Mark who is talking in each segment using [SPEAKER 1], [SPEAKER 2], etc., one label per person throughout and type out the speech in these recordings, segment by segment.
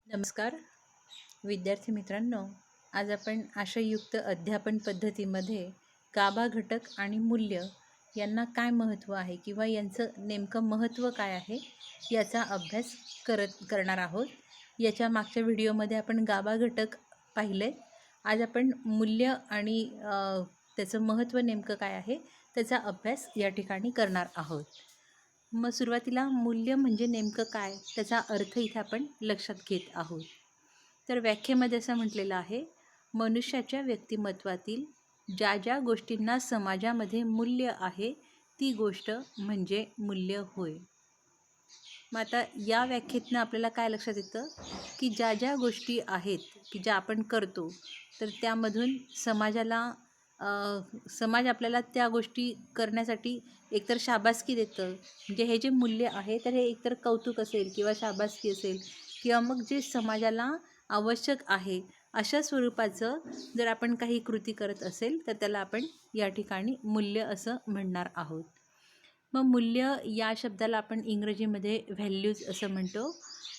[SPEAKER 1] नमस्कार विद्यार्थी मित्रांनो. आज आपण आशययुक्त अध्यापन पद्धतीमध्ये गाभा घटक आणि मूल्य यांना काय महत्त्व आहे किंवा यांचं नेमकं महत्त्व काय आहे याचा अभ्यास करणार आहोत. याच्या मागच्या व्हिडिओमध्ये आपण गाभा घटक पाहिले. आज आपण मूल्य आणि त्याचं महत्त्व नेमकं काय आहे त्याचा अभ्यास या ठिकाणी करणार आहोत. मग सुरुवातीला मूल्य म्हणजे नेमकं काय त्याचा अर्थ इथे आपण लक्षात घेत आहोत. तर व्याख्येमध्ये असं म्हटलेलं आहे, मनुष्याच्या व्यक्तिमत्वातील ज्या ज्या गोष्टींना समाजामध्ये मूल्य आहे ती गोष्ट म्हणजे मूल्य होय. मग आता या व्याख्येतनं आपल्याला काय लक्षात येतं की ज्या ज्या गोष्टी आहेत की ज्या आपण करतो तर त्यामधून समाज आपल्याला त्या गोष्टी करण्यासाठी एकतर शाबासकी देतं. म्हणजे हे जे मूल्य आहे तर हे एकतर कौतुक असेल किंवा शाबासकी असेल किंवा मग जे समाजाला आवश्यक आहे अशा स्वरूपाचं जर आपण काही कृती करत असेल तर त्याला आपण या ठिकाणी मूल्य असं म्हणणार आहोत. मग मूल्य या शब्दाला आपण इंग्रजीमध्ये व्हॅल्यूज असं म्हणतो.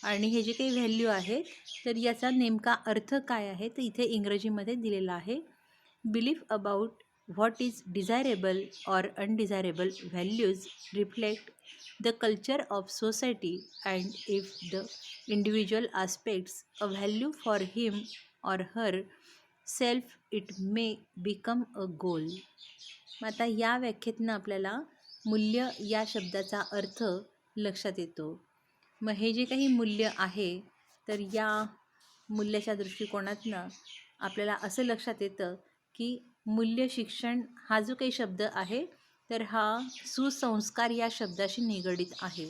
[SPEAKER 1] आणि हे जे काही व्हॅल्यू आहेत तर याचा नेमका अर्थ काय आहे तर इथे इंग्रजीमध्ये दिलेला आहे. Belief about what is desirable or undesirable values reflect the culture of society, and if the individual aspects a value for him or her self it may become a goal. आता या व्याख्येतनं आपल्याला मूल्य या शब्दाचा अर्थ लक्षात येतो. मग हे जे काही मूल्य आहे तर या मूल्याच्या दृष्टिकोनातनं आपल्याला असं लक्षात येतं की मूल्य शिक्षण हा जो काही शब्द आहे तर हा सुसंस्कार या शब्दाशी निगडित आहे.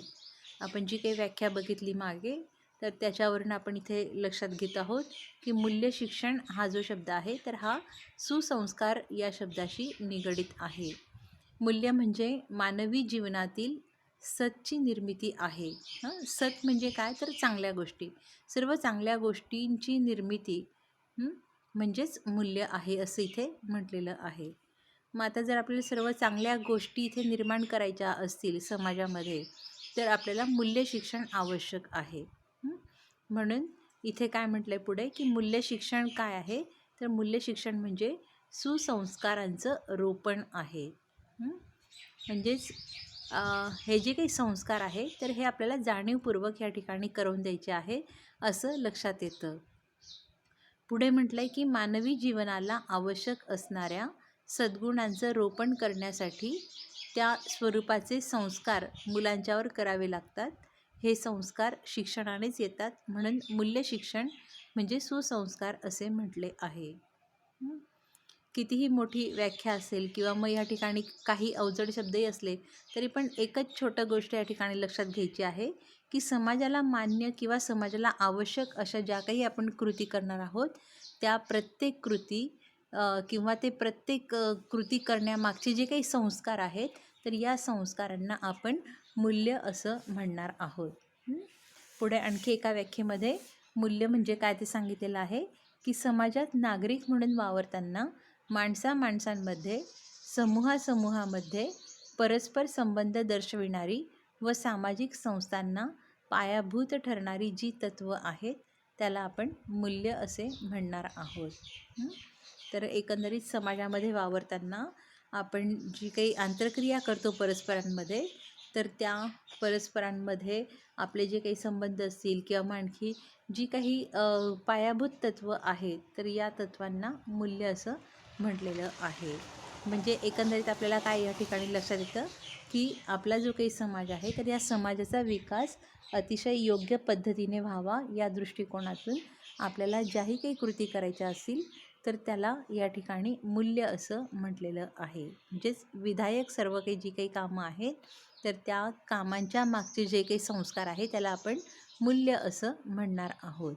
[SPEAKER 1] आपण जी काही व्याख्या बघितली मागे तर त्याच्यावरून आपण इथे लक्षात घेत आहोत की मूल्य शिक्षण हा जो शब्द आहे तर हा सुसंस्कार या शब्दाशी निगडित आहे. मूल्य म्हणजे मानवी जीवनातील सतची निर्मिती आहे. सत म्हणजे काय तर चांगल्या गोष्टी, सर्व चांगल्या गोष्टींची निर्मिती म्हणजेच मूल्य आहे असं इथे म्हटलेलं आहे. मग आता जर आपल्याला सर्व चांगल्या गोष्टी इथे निर्माण करायच्या असतील समाजामध्ये तर आपल्याला मूल्य शिक्षण आवश्यक आहे. म्हणून इथे काय म्हटलं आहे पुढे की मूल्य शिक्षण काय आहे तर मूल्य शिक्षण म्हणजे सुसंस्कारांचं रोपण आहे. म्हणजेच हे जे काही संस्कार आहे तर हे आपल्याला जाणीवपूर्वक या ठिकाणी करून द्यायचे आहे असं लक्षात येतं. पुढे म्हटलं आहे की मानवी जीवनाला आवश्यक असणाऱ्या सद्गुणांचं रोपण करण्यासाठी त्या स्वरूपाचे संस्कार मुलांच्यावर करावे लागतात. हे संस्कार शिक्षणानेच येतात म्हणून मूल्य शिक्षण म्हणजे सुसंस्कार असे म्हटले आहे. कितीही मोठी व्याख्या असेल किंवा मग या ठिकाणी काही अवजड शब्दही असले तरी पण एकच छोटं गोष्ट या ठिकाणी लक्षात घ्यायची आहे की समाजाला मान्य किंवा समाजाला आवश्यक अशा ज्या काही आपण कृती करणार आहोत त्या प्रत्येक कृती किंवा ते प्रत्येक कृती करण्यामागचे जे काही संस्कार आहेत तर या संस्कारांना आपण मूल्य असं म्हणणार आहोत. पुढे आणखी एका व्याख्येमध्ये मूल्य म्हणजे काय ते सांगितलेलं आहे की समाजात नागरिक म्हणून वावरताना माणसांमध्ये समूहामध्ये परस्पर संबंध दर्शविणारी व सामाजिक संस्थांना पायाभूत ठरणारी जी तत्त्व आहेत त्याला आपण मूल्य असे म्हणणार आहोत. तर एकंदरीत समाजामध्ये वावरताना आपण जी काही आंतरक्रिया करतो परस्परांमध्ये तर त्या परस्परांमध्ये आपले जे काही संबंध असतील किंवा आणखी जी काही पायाभूत तत्त्व आहेत तर या तत्त्वांना मूल्य असं म्हटलेलं आहे. म्हणजे एकंदरीत आपल्याला काय या ठिकाणी लक्षात येतं की आपला जो काही समाज आहे तर या समाजाचा विकास अतिशय योग्य पद्धतीने व्हावा या दृष्टिकोनातून आपल्याला ज्याही काही कृती करायच्या असतील तर त्याला या ठिकाणी मूल्य असं म्हटलेलं आहे. म्हणजेच विधायक सर्व काही जी काही कामं आहेत तर त्या कामांच्या मागचे जे काही संस्कार आहे त्याला आपण मूल्य असं म्हणणार आहोत.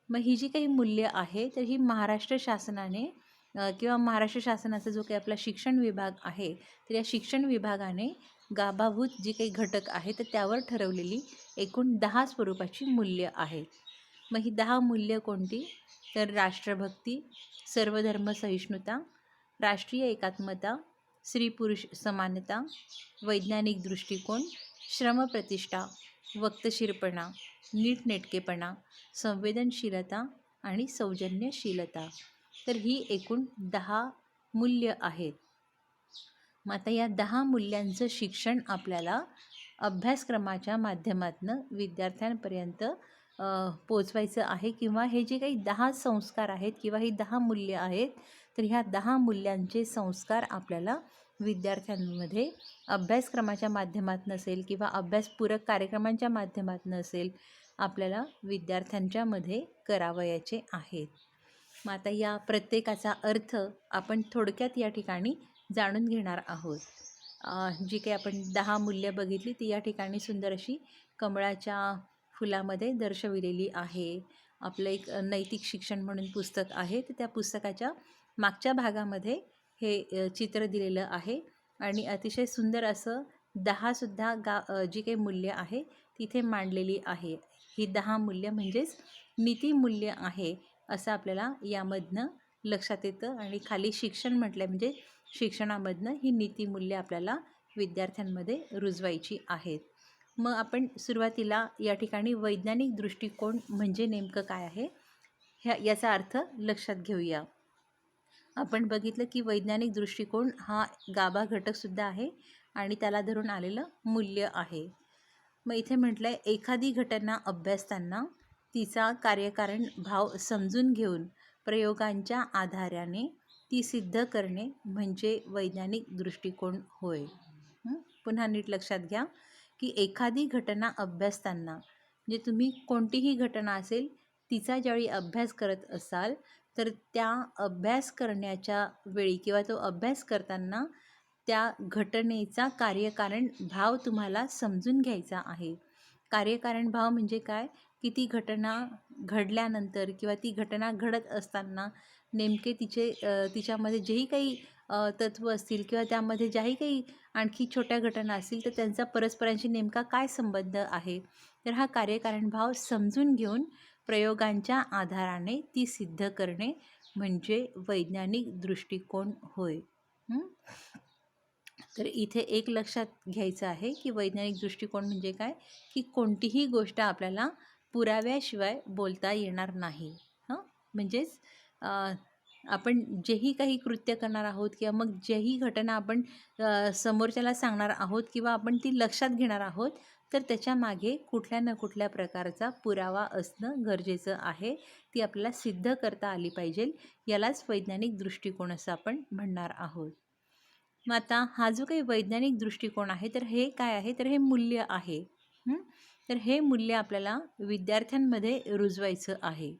[SPEAKER 1] मग ही जी काही मूल्य आहे तर ही महाराष्ट्र शासनाने किंवा महाराष्ट्र शासनाचा जो काही आपला शिक्षण विभाग आहे तर या शिक्षण विभागाने गाभाभूत जी काही घटक आहे तर त्यावर ठरवलेली एकूण 10 स्वरूपाची मूल्य आहेत. मग ही 10 मूल्य कोणती तर राष्ट्रभक्ती, सर्वधर्म सहिष्णुता, राष्ट्रीय एकात्मता, स्त्री पुरुष समानता, वैज्ञानिक दृष्टिकोन, श्रमप्रतिष्ठा, वक्तशीरपणा, नीटनेटकेपणा, संवेदनशीलता आणि सौजन्यशीलता. तर ही एकूण 10 मूल्य आहेत. मग आता या 10 मूल्यांचं शिक्षण आपल्याला अभ्यासक्रमाच्या माध्यमातून विद्यार्थ्यांपर्यंत पोचवायचं आहे, किंवा हे जे काही 10 संस्कार आहेत किंवा ही 10 मूल्य आहेत, तर ह्या 10 मूल्यांचे संस्कार आपल्याला विद्यार्थ्यांमध्ये अभ्यासक्रमाच्या माध्यमातून असेल किंवा अभ्यासपूरक कार्यक्रमांच्या माध्यमातून असेल, आपल्याला विद्यार्थ्यांच्यामध्ये करावयाचे आहेत. मग आता या प्रत्येकाचा अर्थ आपण थोडक्यात या ठिकाणी जाणून घेणार आहोत. जी काही आपण 10 मूल्य बघितली ती या ठिकाणी सुंदर अशी कमळाच्या फुलामध्ये दर्शविलेली आहे. आपलं एक नैतिक शिक्षण म्हणून पुस्तक आहे, तर त्या पुस्तकाच्या मागच्या भागामध्ये हे चित्र दिलेलं आहे आणि अतिशय सुंदर असं 10 सुद्धा जी काही मूल्य आहे तिथे मांडलेली आहे. ही 10 मूल्य म्हणजेच नीतिमूल्य आहे असं आपल्याला यामधनं लक्षात येतं. आणि खाली शिक्षण म्हटलं म्हणजे शिक्षणामधनं ही नीतिमूल्य आपल्याला विद्यार्थ्यांमध्ये रुजवायची आहेत. मग आपण सुरुवातीला या ठिकाणी वैज्ञानिक दृष्टिकोन म्हणजे नेमकं काय आहे याचा अर्थ लक्षात घेऊया. आपण बघितलं की वैज्ञानिक दृष्टिकोन हा गाभा घटकसुद्धा आहे आणि त्याला धरून आलेलं मूल्य आहे. मग इथे म्हटलं आहे, एखादी घटना अभ्यासताना तिचा कार्यकारण भाव समजून घेऊन प्रयोगांच्या आधाराने ती सिद्ध करणे म्हणजे वैज्ञानिक दृष्टिकोन होय. पुन्हा नीट लक्षात घ्या की एखादी घटना अभ्यासताना, म्हणजे तुम्ही कोणतीही घटना असेल तिचा ज्यावेळी अभ्यास करत असाल, तर त्या अभ्यास करण्याच्या वेळी किंवा तो अभ्यास करताना त्या घटनेचा कार्यकारण भाव तुम्हाला समजून घ्यायचा आहे. कार्यकारण भाव म्हणजे काय, की ती घटना घडल्यानंतर किंवा ती घटना घडत असताना नेमके तिच्यामध्ये जेही काही तत्त्व असतील किंवा त्यामध्ये ज्याही काही आणखी छोट्या घटना असतील तर त्यांचा परस्परांशी नेमका काय संबंध आहे, तर हा कार्यकारण भाव समजून घेऊन प्रयोगांच्या आधाराने ती सिद्ध करणे म्हणजे वैज्ञानिक दृष्टिकोन होय. तर इथे एक लक्षात घ्यायचं आहे की वैज्ञानिक दृष्टिकोन म्हणजे काय, की कोणतीही गोष्ट आपल्याला पुराव्याशिवाय बोलता येणार नाही. म्हणजेच आपण जेही काही कृत्य करणार आहोत किंवा मग जेही घटना आपण समोरच्याला सांगणार आहोत किंवा आपण ती लक्षात घेणार आहोत, तर त्याच्यामागे कुठल्या ना कुठल्या प्रकारचा पुरावा असणं गरजेचं आहे. ती आपल्याला सिद्ध करता आली पाहिजे. यालाच वैज्ञानिक दृष्टिकोन असं आपण म्हणणार आहोत. मग आता हा जो काही वैज्ञानिक दृष्टिकोन आहे, तर हे काय आहे, तर हे मूल्य आहे. तर हे मूल्य आपल्याला विद्यार्थ्यांमध्ये रुजवायचं आहे.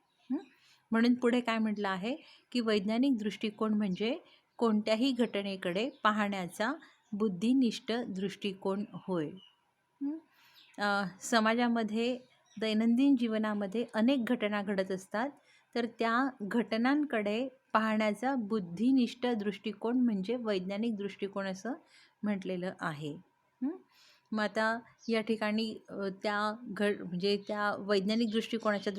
[SPEAKER 1] म्हणून पुढे काय म्हटलं आहे की वैज्ञानिक दृष्टिकोन म्हणजे कोणत्याही घटनेकडे पाहण्याचा बुद्धिनिष्ठ दृष्टिकोन होय. समाजामध्ये दैनंदिन जीवनामध्ये अनेक घटना घडत असतात, तर त्या घटनांकडे पाहण्याचा बुद्धिनिष्ठ दृष्टिकोन म्हणजे वैज्ञानिक दृष्टिकोन असं म्हटलेलं आहे. मग आता या ठिकाणी म्हणजे त्या वैज्ञानिक दृष्टिकोनाच्या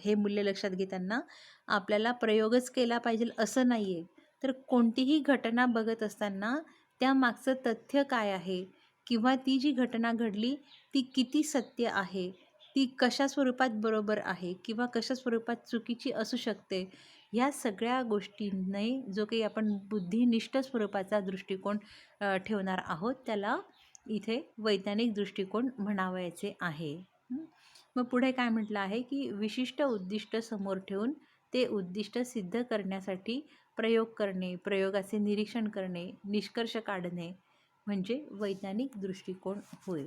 [SPEAKER 1] हे मूल्य लक्षात घेताना आपल्याला प्रयोगच केला पाहिजे असं नाही आहे, तर कोणतीही घटना बघत असताना त्यामागचं तथ्य काय आहे किंवा ती जी घटना घडली ती किती सत्य आहे, ती कशा स्वरूपात बरोबर आहे किंवा कशा स्वरूपात चुकीची असू शकते, ह्या सगळ्या गोष्टींनी जो काही आपण बुद्धिनिष्ठ स्वरूपाचा दृष्टिकोन ठेवणार आहोत त्याला इथे वैज्ञानिक दृष्टिकोन म्हणावयाचे आहे. मग पुढे काय म्हटलं आहे की विशिष्ट उद्दिष्ट समोर ठेवून ते उद्दिष्ट सिद्ध करण्यासाठी प्रयोग करणे, प्रयोगाचे निरीक्षण करणे, निष्कर्ष काढणे म्हणजे वैज्ञानिक दृष्टिकोन होय.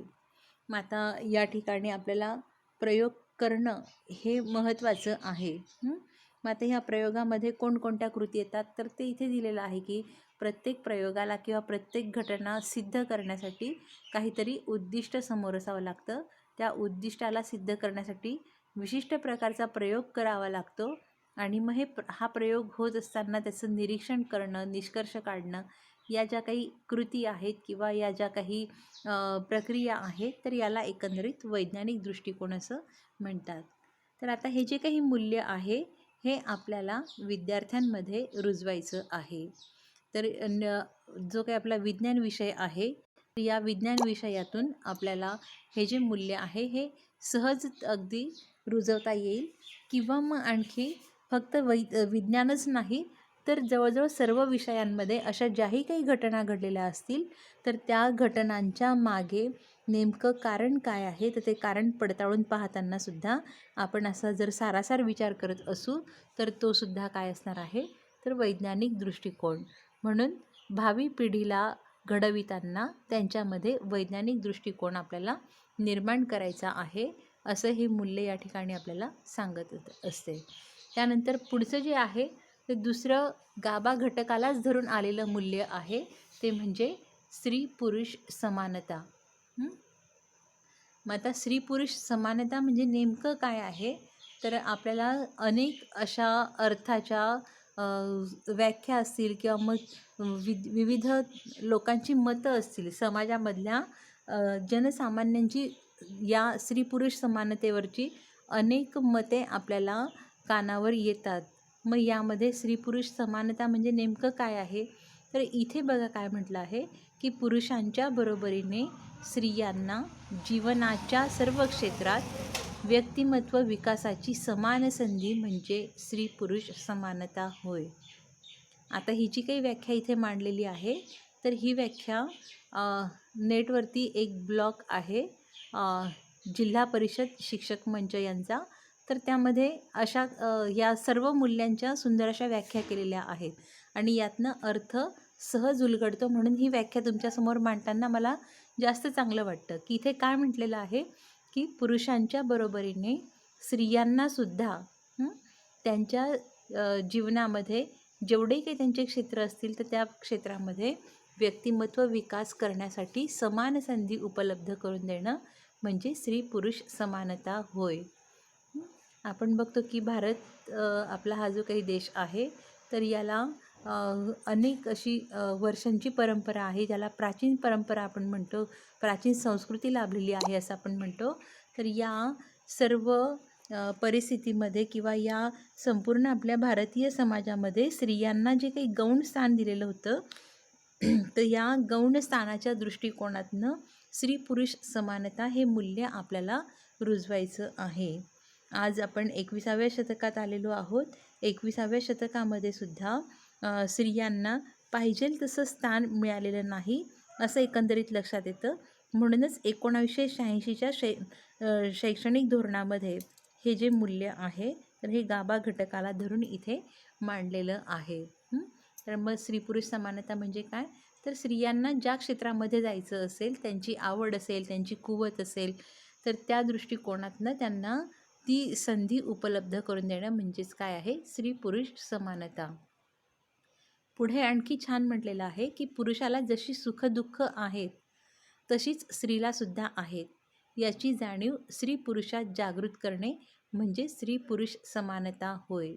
[SPEAKER 1] मग आता या ठिकाणी आपल्याला प्रयोग करणं हे महत्त्वाचं आहे. मग आता ह्या प्रयोगामध्ये कोणकोणत्या कृती येतात, तर ते इथे दिलेलं आहे की प्रत्येक प्रयोगाला किंवा प्रत्येक घटना सिद्ध करण्यासाठी काहीतरी उद्दिष्ट समोर असावं लागतं. त्या उद्दिष्टाला सिद्ध करण्यासाठी विशिष्ट प्रकारचा प्रयोग करावा लागतो आणि मग हा प्रयोग होत असताना त्याचं निरीक्षण करणं, निष्कर्ष काढणं, या ज्या काही कृती आहेत किंवा या ज्या काही प्रक्रिया आहेत, तर याला एकंदरीत वैज्ञानिक दृष्टिकोन असं म्हणतात. तर आता हे जे काही मूल्य आहे हे आपल्याला विद्यार्थ्यांमध्ये रुजवायचं आहे. तर जो काही आपला विज्ञान विषय आहे या विज्ञान विषयातून आपल्याला हे जे मूल्य आहे हे सहज अगदी रुजवता येईल, किंवा मग आणखी फक्त विज्ञानच नाही तर जवळजवळ सर्व विषयांमध्ये अशा ज्याही काही घटना घडलेल्या असतील तर त्या घटनांच्या मागे नेमकं कारण काय आहे, तर ते कारण पडताळून पाहताना सुद्धा आपण असा जर सारासार विचार करत असू तर तो सुद्धा काय असणार आहे, तर वैज्ञानिक दृष्टिकोन. म्हणून भावी पिढीला घडविताना त्यांच्यामध्ये वैज्ञानिक दृष्टिकोन आपल्याला निर्माण करायचा आहे, असं हे मूल्य या ठिकाणी आपल्याला सांगत असते. त्यानंतर पुढचं जे आहे ते दुसरं गाभा घटकालाच धरून आलेलं मूल्य आहे, ते म्हणजे स्त्री पुरुष समानता. मग आता स्त्री पुरुष समानता म्हणजे नेमकं काय आहे, तर आपल्याला अनेक अशा अर्थाच्या व्याख्या असतील किंवा मग विविध लोकांची मतं असतील समाजामधल्या, जनसामान्यांची या स्त्री पुरुष समानतेवरची अनेक मते आपल्याला कानावर येतात. मग यामध्ये स्त्री पुरुष समानता म्हणजे नेमकं काय आहे, तर इथे बघा काय म्हटलं आहे की पुरुषांच्या बरोबरीने स्त्रियांना जीवनाच्या सर्व क्षेत्रात व्यक्तिमत्व विकासाची समान संधी म्हणजे स्त्री पुरुष समानता होय. आता ही जी काही व्याख्या इथे मांडलेली आहे तर ही व्याख्या नेटवरती एक ब्लॉग आहे जिल्हा परिषद शिक्षक मंच यांचा, तर त्यामध्ये अशा या सर्व मूल्यांच्या सुंदर अशा व्याख्या केलेल्या आहेत आणि यातनं अर्थ सहज उलगडतो. म्हणून ही व्याख्या तुमच्यासमोर मांडताना मला जास्त चांगलं वाटतं की इथे काय म्हटलेलं आहे की पुरुषांच्या बरोबरीने स्त्रियांनासुद्धा त्यांच्या जीवनामध्ये जेवढे काही त्यांचे क्षेत्र असतील तर त्या क्षेत्रामध्ये व्यक्तिमत्व विकास करण्यासाठी समान संधी उपलब्ध करून देणं म्हणजे स्त्री पुरुष समानता होय. आपण बघतो की भारत आपला हा जो काही देश आहे तर याला अनेक अशी वर्षांची परंपरा आहे, ज्याला प्राचीन परंपरा आपण म्हणतो, प्राचीन संस्कृती लाभलेली आहे असं आपण म्हणतो. तर या सर्व परिस्थितीमध्ये किंवा या संपूर्ण आपल्या भारतीय समाजामध्ये स्त्रियांना जे काही गौण स्थान दिलेलं होतं तर या गौण स्थानाच्या दृष्टिकोनातनं स्त्री पुरुष समानता हे मूल्य आपल्याला रुजवायचं आहे. आज आपण 21व्या शतकात आलेलो आहोत. 21व्या शतकामध्ये सुद्धा स्त्रियांना पाहिजे तसं स्थान मिळालेलं नाही असं एकंदरीत लक्षात येतं. म्हणूनच 1986च्या शैक्षणिक धोरणामध्ये हे जे मूल्य आहे तर हे गाभा घटकाला धरून इथे मांडलेलं आहे. तर मग स्त्री पुरुष समानता म्हणजे काय, तर स्त्रियांना ज्या क्षेत्रामध्ये जायचं असेल, त्यांची आवड असेल, त्यांची कुवत असेल तर त्या दृष्टिकोनातनं त्यांना ती संधी उपलब्ध करून देणं म्हणजेच काय आहे, स्त्री पुरुष समानता. पुढे आणखी छान म्हटलेलं आहे की पुरुषाला जशी सुखदुःख आहेत तशीच स्त्रीला सुद्धा आहेत, याची जाणीव स्त्री पुरुषात जागृत करणे म्हणजे स्त्री पुरुष समानता होय.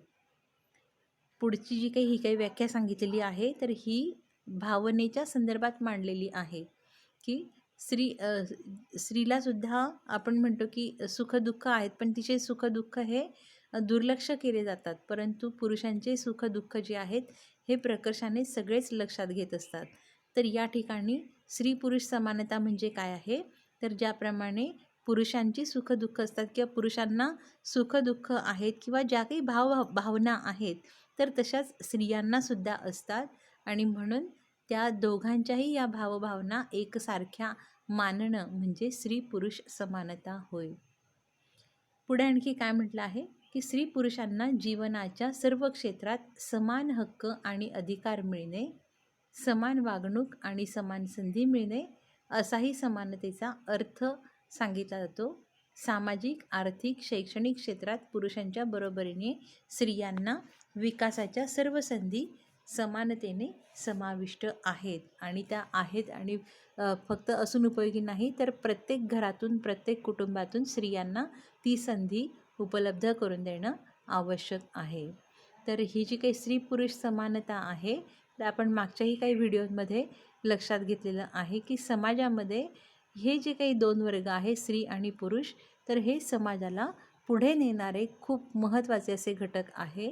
[SPEAKER 1] पुढची जी काही ही व्याख्या सांगितलेली आहे तर ही भावनेच्या संदर्भात मांडलेली आहे की स्त्रीलासुद्धा आपण म्हणतो की सुखदुःख आहेत, पण तिचे सुखदुःख हे दुर्लक्ष केले जातात, परंतु पुरुषांचे सुखदुःख जे आहेत हे प्रकर्षाने सगळेच लक्षात घेत असतात. तर या ठिकाणी स्त्री पुरुष समानता म्हणजे काय आहे, तर ज्याप्रमाणे पुरुषांची सुखदुःख असतात किंवा पुरुषांना सुखदुःख आहेत किंवा ज्या काही भावना आहेत तर तशाच स्त्रियांनासुद्धा असतात आणि म्हणून त्या दोघांच्याही या भावभावना एकसारख्या मानणं म्हणजे स्त्री पुरुष समानता होय. पुढे आणखी काय म्हटलं आहे की स्त्री पुरुषांना जीवनाच्या सर्व क्षेत्रात समान हक्क आणि अधिकार मिळणे, समान वागणूक आणि समान संधी मिळणे असाही समानतेचा अर्थ सांगितला जातो. सामाजिक, आर्थिक, शैक्षणिक क्षेत्रात पुरुषांच्या बरोबरीने स्त्रियांना विकासाच्या सर्व संधी समानतेने समाविष्ट आहेत आणि त्या आहेत आणि फक्त असून उपयोगी नाही तर प्रत्येक घरातून, प्रत्येक कुटुंबातून स्त्रियांना ती संधी उपलब्ध करून देणं आवश्यक आहे. तर ही जी काही स्त्री पुरुष समानता आहे तर आपण मागच्याही काही व्हिडिओमध्ये लक्षात घेतलेलं आहे की समाजामध्ये हे जे काही दोन वर्ग आहे स्त्री आणि पुरुष, तर हे समाजाला पुढे नेणारे खूप महत्त्वाचे असे घटक आहे.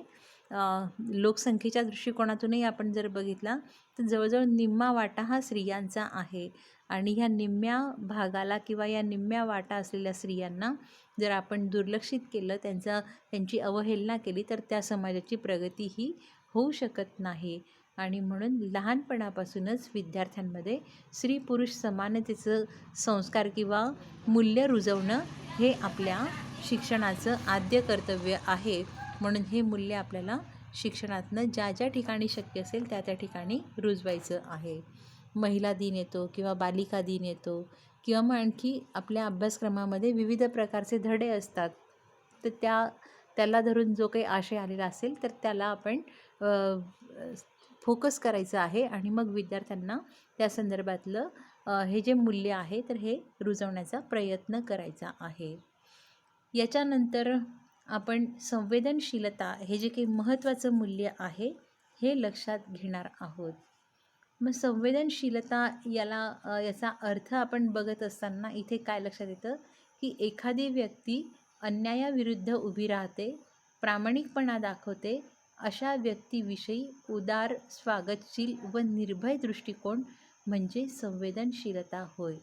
[SPEAKER 1] लोकसंख्येच्या दृष्टिकोनातूनही आपण जर बघितला तर जवळजवळ निम्मा वाटा हा स्त्रियांचा आहे आणि ह्या निम्म्या भागाला किंवा या निम्म्या वाटा असलेल्या स्त्रियांना जर आपण दुर्लक्षित केलं, त्यांची अवहेलना केली, तर त्या समाजाची प्रगती ही होऊ शकत नाही. आणि म्हणून लहानपणापासूनच विद्यार्थ्यांमध्ये स्त्री पुरुष समानतेचं संस्कार किंवा मूल्य रुजवणं हे आपल्या शिक्षणाचं आद्य कर्तव्य आहे. म्हणून हे मूल्य आपल्याला शिक्षणातनं ज्या ज्या ठिकाणी शक्य असेल त्या ठिकाणी रुजवायचं आहे. महिला दिन येतो किंवा बालिका दिन येतो किंवा मग आणखी आपल्या अभ्यासक्रमामध्ये विविध प्रकारचे धडे असतात, तर त्याला धरून जो काही आशय आलेला असेल तर त्याला आपण फोकस करायचं आहे आणि मग विद्यार्थ्यांना त्या संदर्भातलं हे जे मूल्य आहे तर हे रुजवण्याचा प्रयत्न करायचा आहे. याच्यानंतर आपण संवेदनशीलता हे जे काही महत्त्वाचं मूल्य आहे हे लक्षात घेणार आहोत. मग संवेदनशीलता याचा अर्थ आपण बघत असताना इथे काय लक्षात येतं की एखादी व्यक्ती अन्यायाविरुद्ध उभी राहते, प्रामाणिकपणा दाखवते, अशा व्यक्तीविषयी उदार, स्वागतशील व निर्भय दृष्टिकोन म्हणजे संवेदनशीलता होय.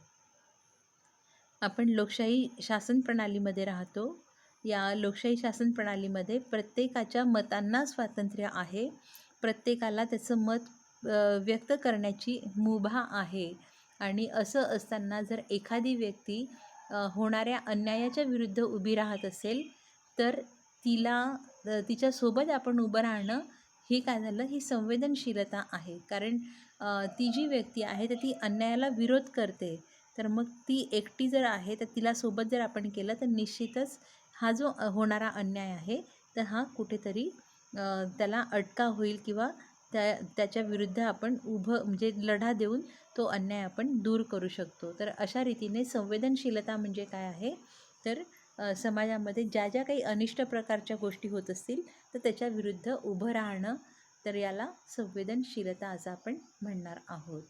[SPEAKER 1] आपण लोकशाही शासन प्रणालीमध्ये राहतो. या लोकशाही शासन प्रणालीमध्ये प्रत्येकाच्या मतांना स्वातंत्र्य आहे. प्रत्येकाला त्याचं मत व्यक्त करण्याची मुभा आहे. आणि असं असताना जर एखादी व्यक्ती होणाऱ्या अन्यायाच्या विरुद्ध उभी राहत असेल तर तिच्यासोबत आपण उभं राहणं हे काय झालं, ही संवेदनशीलता आहे. कारण ती जी व्यक्ती आहे तर ती अन्यायाला विरोध करते, तर मग ती एकटी जर आहे तर तिला सोबत जर आपण केलं तर निश्चितच हा जो होणारा अन्याय आहे तर हा कुठेतरी त्याला अटका होईल किंवा त्याच्या विरुद्ध आपण म्हणजे लढा देऊन तो अन्याय आपण दूर करू शकतो. तर अशा रीतीने संवेदनशीलता म्हणजे काय आहे, तर समाजामध्ये ज्या ज्या काही अनिष्ट प्रकारच्या गोष्टी होत असतील तर त्याच्या विरुद्ध उभं राहणं, तर याला संवेदनशीलता असं आपण म्हणणार आहोत.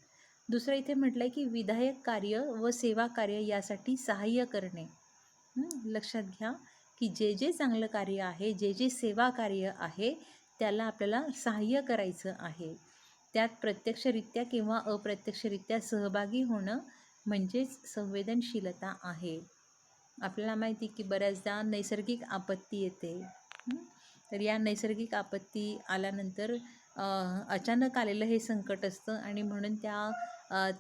[SPEAKER 1] दुसरं इथे म्हटलं आहे की विधायक कार्य व सेवा कार्य यासाठी सहाय्य करणे. लक्षात घ्या की जे जे चांगलं कार्य आहे, जे जे सेवा कार्य आहे त्याला आपल्याला सहाय्य करायचं आहे. त्यात प्रत्यक्षरित्या किंवा अप्रत्यक्षरित्या सहभागी होणं म्हणजेच संवेदनशीलता आहे. आपल्याला माहिती की बऱ्याचदा नैसर्गिक आपत्ती येते. तर या नैसर्गिक आपत्ती आल्यानंतर अचानक आलेलं हे संकट असतं आणि म्हणून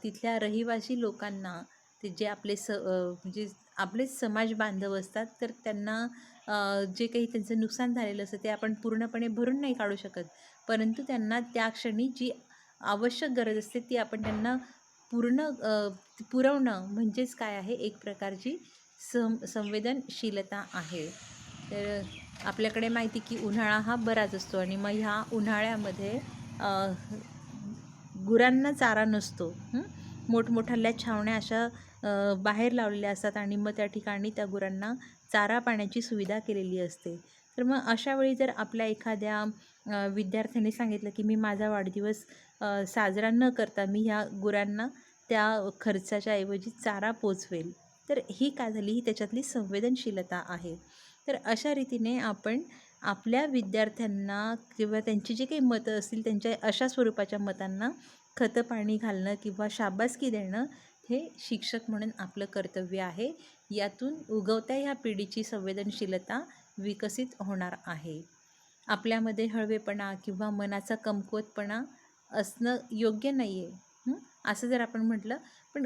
[SPEAKER 1] तिथल्या रहिवासी लोकांना ते जे म्हणजे आपलेच समाज बांधव असतात, तर त्यांना जे काही त्यांचं नुकसान झालेलं असतं ते आपण पूर्णपणे भरून नाही काढू शकत, परंतु त्यांना त्या क्षणी जी आवश्यक गरज असते ती आपण त्यांना पुरवणं म्हणजेच काय आहे, एक प्रकारची संवेदनशीलता आहे. तर आपल्याकडे माहिती की उन्हाळा हा बराच असतो आणि मग ह्या उन्हाळ्यामध्ये गुरांना चारा नसतो. मोठमोठ्या छावण्या अशा बाहेर लावलेल्या असतात आणि मग त्या ठिकाणी त्या गुरांना चारा पाण्याची सुविधा केलेली असते. तर मग अशा वेळी जर आपल्या एखाद्या विद्यार्थ्याने सांगितलं की मी माझा वाढदिवस साजरा न करता मी ह्या गुरांना त्या खर्चाच्या ऐवजी चारा पोचवेल, तर ही काय झाली, ही त्याच्यातली संवेदनशीलता आहे. तर अशा रीतीने आपण आपल्या विद्यार्थ्यांना किंवा त्यांची जी काही मतं असतील त्यांच्या अशा स्वरूपाच्या मतांना खतं पाणी घालणं किंवा शाबासकी देणं हे शिक्षक म्हणून आपलं कर्तव्य आहे. यातून उगवत्या ह्या पिढीची संवेदनशीलता विकसित होणार आहे. आपल्यामध्ये हळवेपणा किंवा मनाचा कमकुवतपणा असणं योग्य नाही आहे असं जर आपण म्हटलं, पण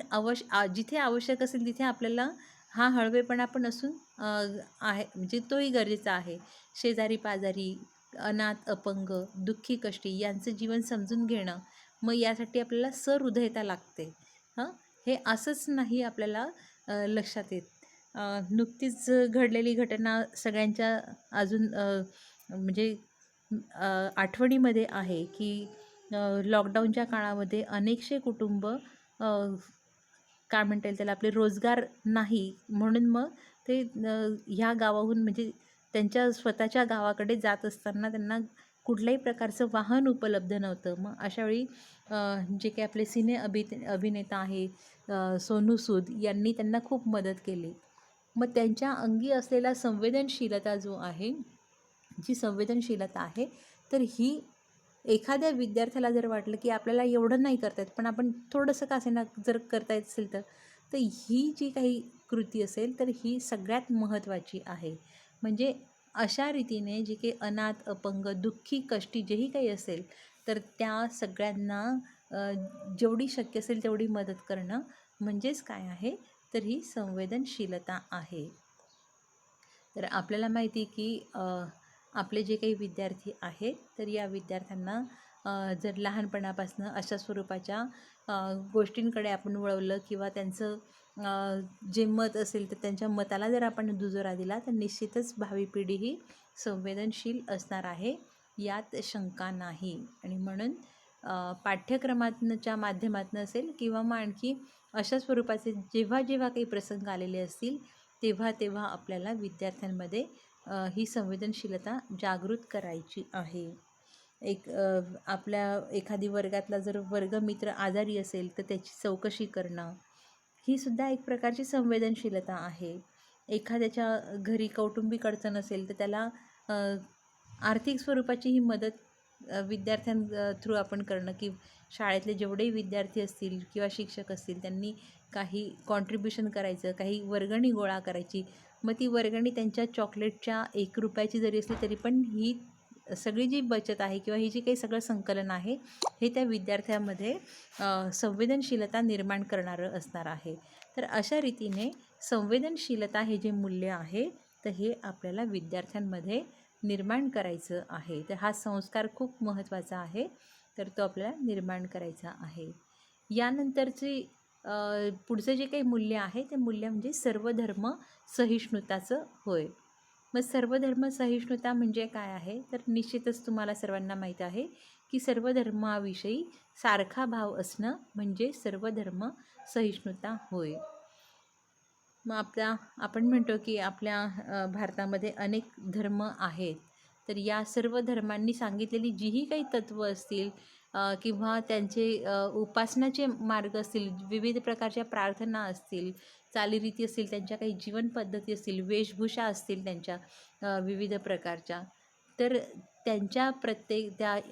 [SPEAKER 1] जिथे आवश्यक असेल तिथे आपल्याला हा हळवेपणा पण असून आहे म्हणजे तोही गरजेचा आहे. शेजारी पाजारी, अनाथ अपंग, दुःखी कष्टी यांचं जीवन समजून घेणं, मग यासाठी आपल्याला सहृदयता लागते. हे असंच नाही आपल्याला लक्षात येत. नुकतीच घडलेली घटना सगळ्यांच्या अजून म्हणजे आठवणीमध्ये आहे की लॉकडाऊनच्या काळामध्ये अनेकशे कुटुंब काय म्हणता येईल त्याला, आपले रोजगार नाही म्हणून मग ते ह्या गावाहून म्हणजे त्यांच्या स्वतःच्या गावाकडे जात असताना त्यांना कुठल्याही प्रकारचं वाहन उपलब्ध नव्हतं. मग अशावेळी जे काही आपले अभिनेता आहे सोनू सूद यांनी त्यांना खूप मदत केली. मग त्यांच्या अंगी असलेला संवेदनशीलता जी संवेदनशीलता आहे तर ही एखाद्या विद्यार्थ्याला जर वाटलं की आपल्याला एवढं नाही करता येत, पण आपण थोडंसं का असेना जर करता येत असेल तर ही जी काही कृती असेल तर ही सगळ्यात महत्त्वाची आहे. म्हणजे अशा रीतीने जे काही अनाथ, अपंग, दुःखी, कष्टी जेही काही असेल तर त्या सगळ्यांना जेवढी शक्य असेल तेवढी मदत करणं म्हणजेच काय आहे, तर ही संवेदनशीलता आहे. तर आपल्याला माहिती आहे की आपले जे काही विद्यार्थी आहेत तर या विद्यार्थ्यांना जर लहानपणापासून अशा स्वरूपाच्या गोष्टींकडे आपण वळवलं किंवा त्यांचं जे मत असेल तर त्यांच्या मताला जर आपण दुजोरा दिला तर निश्चितच भावी पिढी ही संवेदनशील असणार आहे, यात शंका नाही. आणि म्हणून पाठ्यक्रमातनच्या माध्यमातून असेल किंवा मग आणखी अशा स्वरूपाचे जेव्हा जेव्हा काही प्रसंग आलेले असतील तेव्हा तेव्हा आपल्याला विद्यार्थ्यांमध्ये ही संवेदनशीलता जागृत करायची आहे. आपल्या एखादी वर्गातला जर वर्गमित्र आजारी असेल तर त्याची चौकशी करणं ही सुद्धा एक प्रकारची संवेदनशीलता आहे. एखाद्याच्या घरी कौटुंबिक अडचण असेल तर त्याला आर्थिक स्वरूपाची ही मदत थ्रू आपण करणं, की शाळेतले जेवढेही विद्यार्थी असतील किंवा शिक्षक असतील त्यांनी काही कॉन्ट्रीब्युशन करायचं, काही वर्गणी गोळा करायची. मग ती वर्गणी त्यांच्या चॉकलेटच्या ₹1 जरी असली तरी पण ही सगळी जी बचत आहे किंवा ही जी काही सगळं संकलन आहे हे त्या विद्यार्थ्यामध्ये संवेदनशीलता निर्माण करणारं असणार आहे. तर अशा रीतीने संवेदनशीलता हे जे मूल्य आहे तर हे आपल्याला विद्यार्थ्यांमध्ये निर्माण करायचं आहे. तर हा संस्कार खूप महत्त्वाचा आहे, तर तो आपल्याला निर्माण करायचा आहे. यानंतरची पुढचं जे काही मूल्य आहे ते मूल्य म्हणजे सर्वधर्म सहिष्णुताचं होय. मग सर्वधर्म सहिष्णुता म्हणजे काय आहे, तर निश्चितच तुम्हाला सर्वांना माहीत आहे की सर्व धर्माविषयी सारखा भाव असणं म्हणजे सर्वधर्म सहिष्णुता होय. मग आपण म्हणतो की आपल्या भारतामध्ये अनेक धर्म आहेत. तर या सर्व धर्मांनी सांगितलेली जीही काही तत्त्व असतील किंवा त्यांचे उपासनाचे मार्ग असतील, विविध प्रकारच्या प्रार्थना असतील, चालीरीती असतील, त्यांच्या काही जीवनपद्धती असतील, वेशभूषा असतील त्यांच्या विविध प्रकारच्या, तर त्यांच्या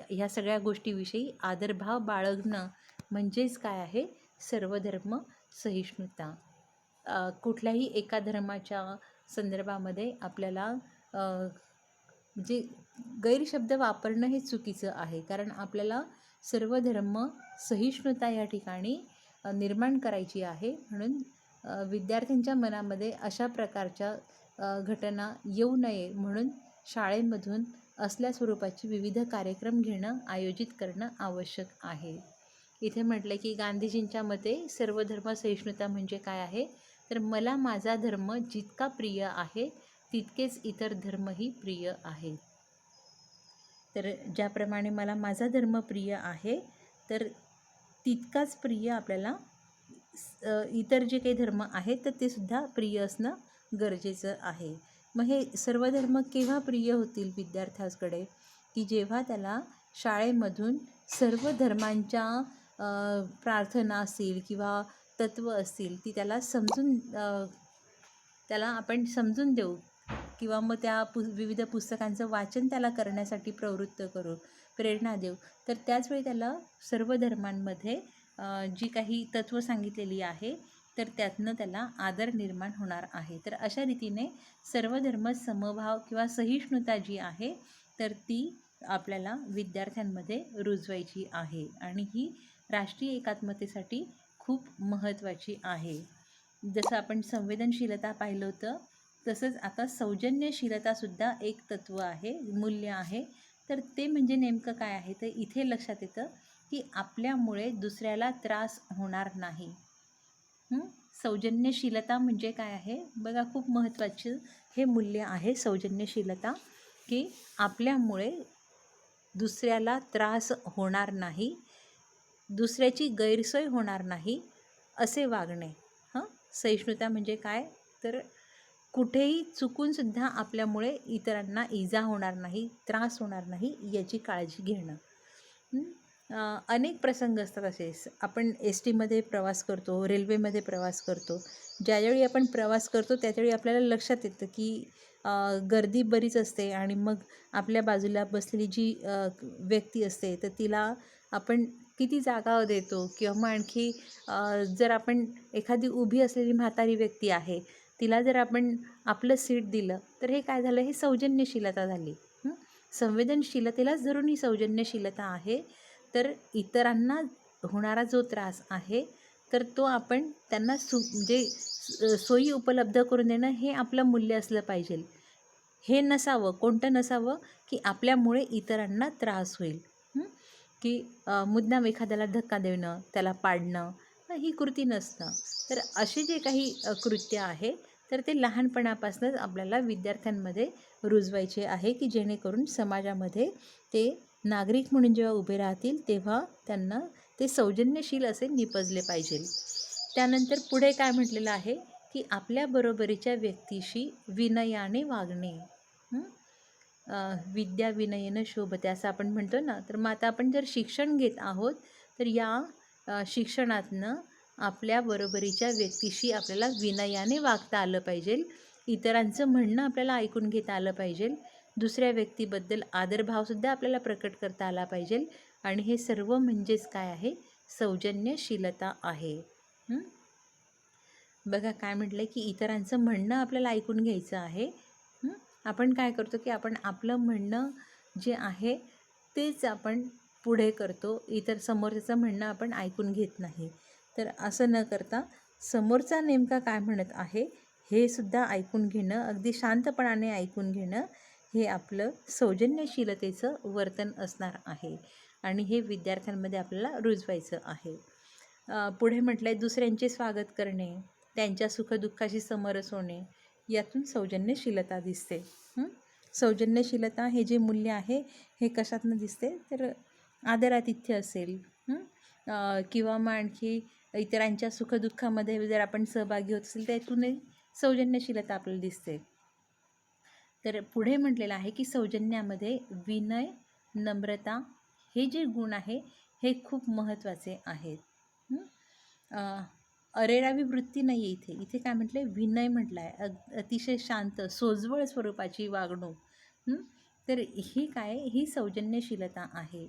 [SPEAKER 1] ह्या सगळ्या गोष्टीविषयी आदरभाव बाळगणं म्हणजेच काय आहे, सर्वधर्म सहिष्णुता. कुठल्याही एका धर्माच्या संदर्भामध्ये आपल्याला म्हणजे गैरशब्द वापरणं हे चुकीचं आहे. कारण आपल्याला सर्व धर्म सहिष्णुता या ठिकाणी निर्माण करायची आहे. म्हणून विद्यार्थ्यांच्या मनामध्ये अशा प्रकारच्या घटना येऊ नये म्हणून शाळेमधून असल्या स्वरूपाची विविध कार्यक्रम घेणं, आयोजित करणं आवश्यक आहे. इथे म्हटलं की गांधीजींच्या मते सर्वधर्म सहिष्णुता म्हणजे काय आहे, तर मला माझा धर्म जितका प्रिय आहे तितकेच इतर धर्मही प्रिय आहेत. तर ज्याप्रमाणे मला माझा धर्म प्रिय आहे तर तितकाच प्रिय आपल्याला इतर जे काही धर्म आहेत तर ते सुद्धा प्रिय असणं गरजेचं आहे. मग हे सर्व धर्म केव्हा प्रिय होतील विद्यार्थ्याकडे, की जेव्हा त्याला शाळेमधून सर्व धर्मांच्या प्रार्थना असतील किंवा तत्त्व असतील ती त्याला आपण समजून देऊ किंवा मग त्या विविध पुस्तकांचं वाचन त्याला करण्यासाठी प्रवृत्त करू, प्रेरणा देऊ. तर त्याचवेळी त्याला सर्व धर्मांमध्ये जी काही तत्त्व सांगितलेली आहे तर त्यातनं त्याला आदर निर्माण होणार आहे. तर अशा रीतीने सर्वधर्म समभाव किंवा सहिष्णुता जी आहे तर ती आपल्याला विद्यार्थ्यांमध्ये रुजवायची आहे आणि ही राष्ट्रीय एकात्मतेसाठी खूप महत्त्वाची आहे. जसं आपण संवेदनशीलता पाहिलं होतं तसंच आता सौजन्यशीलतासुद्धा एक तत्त्व आहे, मूल्य आहे. तर ते म्हणजे नेमकं काय आहे, तर इथे लक्षात येतं की आपल्यामुळे दुसऱ्याला त्रास होणार नाही. सौजन्यशीलता म्हणजे काय आहे बघा, खूप महत्त्वाचं हे मूल्य आहे सौजन्यशीलता, की आपल्यामुळे दुसऱ्याला त्रास होणार नाही, दुसऱ्याची गैरसोय होणार नाही असे वागणे. सहिष्णुता म्हणजे काय, तर कुठेही चुकूनसुद्धा आपल्यामुळे इतरांना इजा होणार नाही, त्रास होणार नाही याची काळजी घेणं. अनेक प्रसंग असतात असे. आपण टीमध्ये प्रवास करतो, रेल्वेमध्ये प्रवास करतो. ज्यावेळी आपण प्रवास करतो त्यावेळी आपल्याला लक्षात येतं की गर्दी बरीच असते आणि मग आपल्या बाजूला बसलेली जी व्यक्ती असते तर तिला आपण किती जागा देतो किंवा मग आणखी जर आपण एखादी उभी असलेली म्हातारी व्यक्ती आहे तिला जर आपण आपलं सीट दिलं तर हे काय झालं, हे सौजन्यशीलता झाली. संवेदनशीलतेलाच धरून ही सौजन्यशीलता आहे. तर इतरांना होणारा जो त्रास आहे तर तो आपण त्यांना म्हणजे सोयी उपलब्ध करून देणं हे आपलं मूल्य असलं पाहिजे. हे नसावं, कोणतं नसावं की आपल्यामुळे इतरांना त्रास होईल. की मुद्दाम एखाद्याला धक्का देणं, त्याला पाडणं ही कृती नसतं. तर असे जे काही कृत्य आहे तर ते लहानपणापासूनच आपल्याला विद्यार्थ्यांमध्ये रुजवायचे आहे की जेणेकरून समाजामध्ये ते नागरिक म्हणून जेव्हा उभे राहतील तेव्हा त्यांना ते सौजन्यशील असे निपजले पाहिजे. त्यानंतर पुढे काय म्हटलेलं आहे की आपल्या बरोबरीच्या व्यक्तीशी विनयाने वागणे. विद्या विनयेनं शोभते असं आपण म्हणतो ना. तर मग आता आपण जर शिक्षण घेत आहोत तर या शिक्षणातनं आपल्या बरोबरीच्या व्यक्तीशी आपल्याला विनयाने वागता आलं पाहिजे. इतरांचं म्हणणं आपल्याला ऐकून घेता आलं पाहिजे. दुसऱ्या व्यक्तीबद्दल आदरभावसुद्धा आपल्याला प्रकट करता आला पाहिजे. आणि हे सर्व म्हणजेच काय आहे, सौजन्यशीलता आहे. बघा काय म्हटलं की इतरांचं म्हणणं आपल्याला ऐकून घ्यायचं आहे. आपण काय करतो की आपण आपलं म्हणणं जे आहे तेच आपण पुढे करतो, इतर समोरच्याचं म्हणणं आपण ऐकून घेत नाही. तर असं न करता समोरचा नेमका काय म्हणत आहे हे सुद्धा ऐकून घेणं, अगदी शांतपणाने ऐकून घेणं हे आपलं सौजन्यशीलतेचं वर्तन असणार आहे आणि हे विद्यार्थ्यांमध्ये आपल्याला रुजवायचं आहे. पुढे म्हटलं आहे दुसऱ्यांचे स्वागत करणे, त्यांच्या सुखदुःखाशी समरस होणे, यातून सौजन्यशीलता दिसते. सौजन्यशीलता हे जे मूल्य आहे हे कशातनं दिसते तर आदरातिथ्य असेल किंवा मग आणखी इतरांच्या सुखदुःखामध्ये जर आपण सहभागी होत असेल त्यातूनही सौजन्यशीलता आपल्याला दिसते. तर पुढे म्हटलेलं आहे की सौजन्यामध्ये विनय, नम्रता हे जे गुण आहे हे खूप महत्त्वाचे आहेत. अरेरावी वृत्ती नाही आहे इथे. इथे काय म्हटलं आहे, विनय म्हटलं आहे, अतिशय शांत सोज्वळ स्वरूपाची वागणूक. तर ही काय, ही सौजन्यशीलता आहे.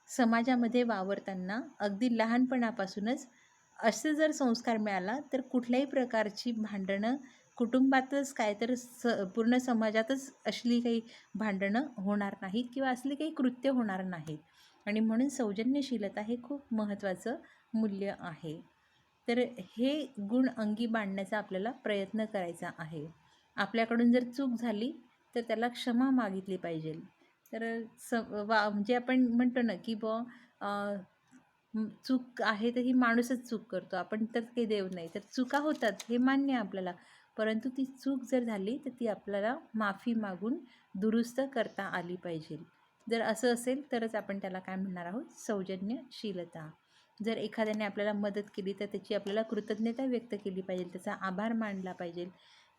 [SPEAKER 1] समाजामध्ये वावरताना अगदी लहानपणापासूनच असे जर संस्कार मिळाला तर कुठल्याही प्रकारची भांडणं कुटुंबातच काय तर पूर्ण समाजातच असली काही भांडणं होणार नाहीत किंवा असले काही कृत्य होणार नाहीत. आणि म्हणून सौजन्यशीलता हे खूप महत्त्वाचं मूल्य आहे. तर हे गुण अंगी बाणण्याचा आपल्याला प्रयत्न करायचा आहे. आपल्याकडून जर चूक झाली तर त्याला क्षमा मागितली पाहिजे. तर म्हणजे आपण म्हणतो ना की चूक आहे तर ही माणूसच चूक करतो, आपण तर काही देव नाही. तर चुका होतात हे मान्य आहे आपल्याला, परंतु ती चूक जर झाली तर ती आपल्याला माफी मागून दुरुस्त करता आली पाहिजे. जर असं असेल तरच आपण त्याला काय म्हणणार आहोत, सौजन्यशीलता. जर एखाद्याने आपल्याला मदत केली तर त्याची आपल्याला कृतज्ञता व्यक्त केली पाहिजे, त्याचा आभार मानला पाहिजे.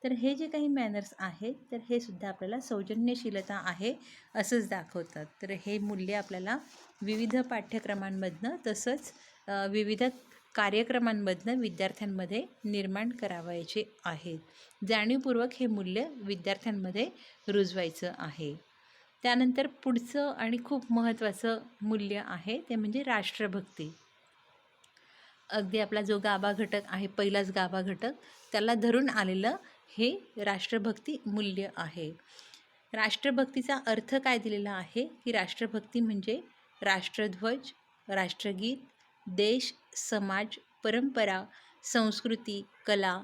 [SPEAKER 1] तर हे जे काही मॅनर्स आहेत तर हे सुद्धा आपल्याला सौजन्यशीलता आहे असंच दाखवतात. तर हे मूल्य आपल्याला विविध पाठ्यक्रमांमधनं तसंच विविध कार्यक्रमांमधनं विद्यार्थ्यांमध्ये निर्माण करावायचे आहेत. जाणीवपूर्वक हे मूल्य विद्यार्थ्यांमध्ये रुजवायचं आहे. त्यानंतर पुढचं आणि खूप महत्त्वाचं मूल्य आहे ते म्हणजे राष्ट्रभक्ती. अगदी आपला जो गाभा घटक आहे, पहिलाच गाभा घटक, त्याला धरून आलेलं हे राष्ट्रभक्ती मूल्य आहे. राष्ट्रभक्तीचा अर्थ काय दिलेला आहे की राष्ट्रभक्ती म्हणजे राष्ट्रध्वज, राष्ट्रगीत, देश, समाज, परंपरा, संस्कृती, कला,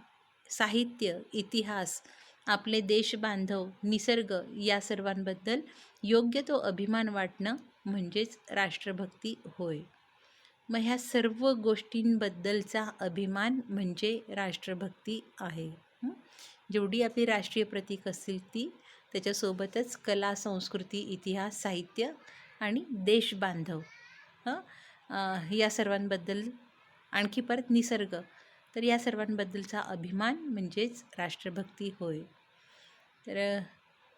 [SPEAKER 1] साहित्य, इतिहास, आपले देशबांधव, निसर्ग या सर्वांबद्दल योग्य तो अभिमान वाटणं म्हणजेच राष्ट्रभक्ती होय. मग ह्या सर्व गोष्टींबद्दलचा अभिमान म्हणजे राष्ट्रभक्ती आहे. जेवढी आपली राष्ट्रीय प्रतीक असतील ती, त्याच्यासोबतच कला, संस्कृती, इतिहास, साहित्य आणि देशबांधव या सर्वांबद्दल, आणखी परत निसर्ग, तर या सर्वांबद्दलचा अभिमान म्हणजेच राष्ट्रभक्ती होय. तर